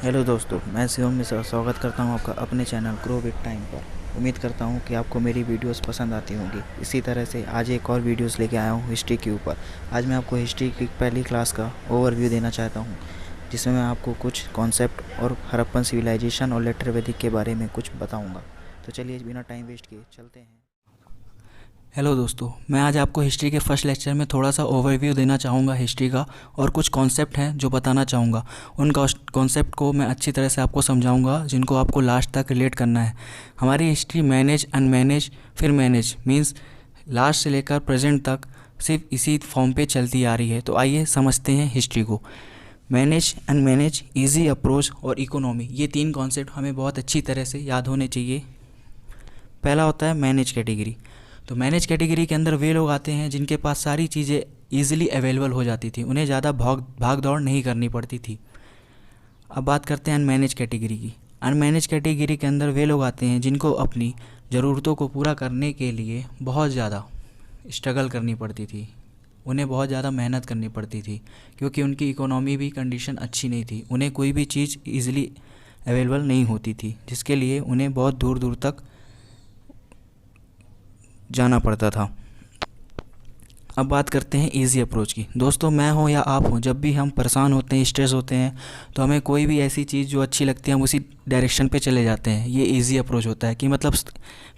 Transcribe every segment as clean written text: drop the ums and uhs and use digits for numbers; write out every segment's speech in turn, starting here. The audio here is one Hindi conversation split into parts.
हेलो दोस्तों, मैं शिवम मिश्रा स्वागत करता हूं आपका अपने चैनल ग्रो विद टाइम पर। उम्मीद करता हूं कि आपको मेरी वीडियोस पसंद आती होंगी। इसी तरह से आज एक और वीडियोस लेके आया हूं हिस्ट्री के ऊपर। आज मैं आपको हिस्ट्री की पहली क्लास का ओवरव्यू देना चाहता हूं, जिसमें मैं आपको कुछ कॉन्सेप्ट और हड़प्पन सिविलाइजेशन और लेटर वैदिक के बारे में कुछ बताऊँगा। तो चलिए बिना टाइम वेस्ट किए चलते हैं। हेलो दोस्तों, मैं आज आपको हिस्ट्री के फर्स्ट लेक्चर में थोड़ा सा ओवरव्यू देना चाहूँगा हिस्ट्री का, और कुछ कॉन्सेप्ट हैं जो बताना चाहूँगा। उन कॉन्सेप्ट को मैं अच्छी तरह से आपको समझाऊँगा, जिनको आपको लास्ट तक रिलेट करना है। हमारी हिस्ट्री मैनेज, अनमैनेज, फिर मैनेज मीन्स लास्ट से लेकर प्रेजेंट तक सिर्फ इसी फॉर्म पे चलती आ रही है। तो आइए समझते हैं हिस्ट्री को। मैनेज, अनमैनेज, ईजी अप्रोच और इकोनॉमी, ये तीन कॉन्सेप्ट हमें बहुत अच्छी तरह से याद होने चाहिए। पहला होता है मैनेज कैटेगरी। तो मैनेज कैटेगरी के अंदर वे लोग आते हैं जिनके पास सारी चीज़ें ईजिली अवेलेबल हो जाती थी, उन्हें ज़्यादा भाग दौड़ नहीं करनी पड़ती थी। अब बात करते हैं अनमैनेज कैटेगरी की। अनमैनेज कैटेगरी के अंदर वे लोग आते हैं जिनको अपनी ज़रूरतों को पूरा करने के लिए बहुत ज़्यादा स्ट्रगल करनी पड़ती थी, उन्हें बहुत ज़्यादा मेहनत करनी पड़ती थी, क्योंकि उनकी इकोनॉमी भी कंडीशन अच्छी नहीं थी। उन्हें कोई भी चीज़ ईजिली अवेलेबल नहीं होती थी, जिसके लिए उन्हें बहुत दूर दूर तक जाना पड़ता था। अब बात करते हैं इजी अप्रोच की। दोस्तों, मैं हो या आप हो, जब भी हम परेशान होते हैं, स्ट्रेस होते हैं, तो हमें कोई भी ऐसी चीज़ जो अच्छी लगती है हम उसी डायरेक्शन पे चले जाते हैं। ये इजी अप्रोच होता है कि मतलब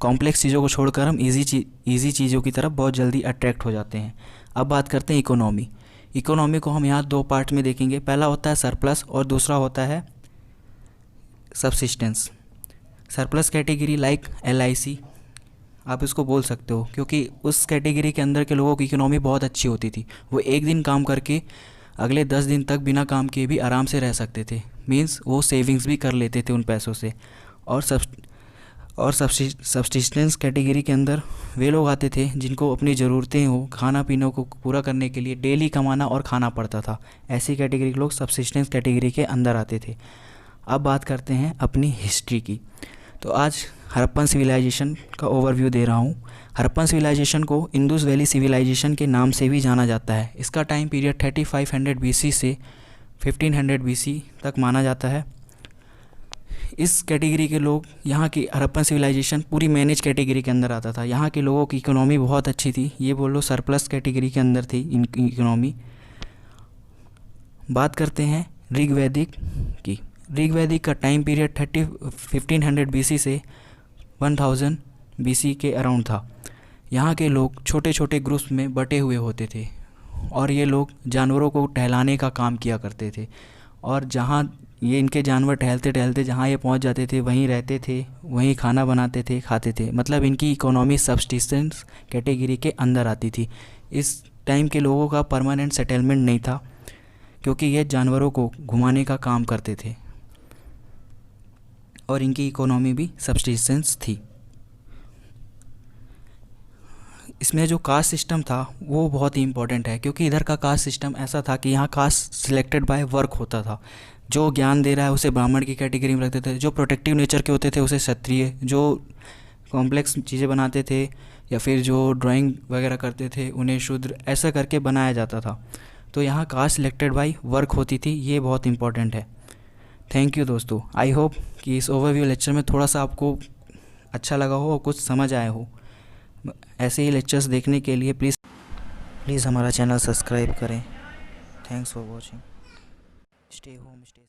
कॉम्प्लेक्स चीज़ों को छोड़कर हम इजी चीज़ों की तरफ बहुत जल्दी अट्रैक्ट हो जाते हैं। अब बात करते हैं इकोनॉमी। इकोनॉमी को हम यहाँ दो पार्ट में देखेंगे। पहला होता है सरप्लस और दूसरा होता है subsistence. Surplus category like LIC आप इसको बोल सकते हो, क्योंकि उस कैटेगरी के अंदर के लोगों की इकोनॉमी बहुत अच्छी होती थी। वो एक दिन काम करके अगले 10 दिन तक बिना काम किए भी आराम से रह सकते थे। मींस वो सेविंग्स भी कर लेते थे उन पैसों से। और सब्सिस्टेंस कैटेगरी के अंदर वे लोग आते थे जिनको अपनी ज़रूरतें हो, खाना पीना को पूरा करने के लिए डेली कमाना और खाना पड़ता था। ऐसी कैटेगरी के लोग सब्सिस्टेंस कैटेगरी के अंदर आते थे। अब बात करते हैं अपनी हिस्ट्री की। तो आज हड़प्पन सिविलाइजेशन का ओवरव्यू दे रहा हूँ। हड़प्पन सिविलाइजेशन को इंडस वैली सिविलाइजेशन के नाम से भी जाना जाता है। इसका टाइम पीरियड 3500 BC से 1500 BC तक माना जाता है। इस कैटेगरी के लोग, यहाँ की हड़प्पन सिविलाइजेशन पूरी मैनेज कैटेगरी के अंदर आता था। यहाँ के लोगों की इकोनॉमी बहुत अच्छी थी, ये बोलो सरप्लस कैटेगरी के अंदर थी इनकी इकोनॉमी। बात करते हैं ऋग्वैदिक की। ऋग्वैदिक का टाइम पीरियड 1500 BC से 1000 BC के अराउंड था। यहाँ के लोग छोटे छोटे ग्रुप्स में बटे हुए होते थे, और ये लोग जानवरों को टहलाने का काम किया करते थे। और जहाँ ये इनके जानवर टहलते टहलते जहाँ ये पहुँच जाते थे वहीं रहते थे, वहीं खाना बनाते थे, खाते थे। मतलब इनकी इकोनॉमी सब्सिस्टेंस कैटेगरी के अंदर आती थी। इस टाइम के लोगों का परमानेंट सेटलमेंट नहीं था, क्योंकि ये जानवरों को घुमाने का काम करते थे, और इनकी इकोनॉमी भी सब्सिस्टेंस थी। इसमें जो कास्ट सिस्टम था वो बहुत ही इंपॉर्टेंट है, क्योंकि इधर का कास्ट सिस्टम ऐसा था कि यहाँ कास्ट सिलेक्टेड बाय वर्क होता था। जो ज्ञान दे रहा है उसे ब्राह्मण की कैटेगरी में रखते थे, जो प्रोटेक्टिव नेचर के होते थे उसे क्षत्रिय, जो कॉम्प्लेक्स चीज़ें बनाते थे या फिर जो ड्राइंग वगैरह करते थे उन्हें शूद्र, ऐसा करके बनाया जाता था। तो यहाँ कास्ट सिलेक्टेड बाय वर्क होती थी, ये बहुत इंपॉर्टेंट है। थैंक यू दोस्तों। आई होप कि इस ओवरव्यू लेक्चर में थोड़ा सा आपको अच्छा लगा हो और कुछ समझ आया हो। ऐसे ही लेक्चर्स देखने के लिए प्लीज़ हमारा चैनल सब्सक्राइब करें। Thanks for watching. Stay home, stay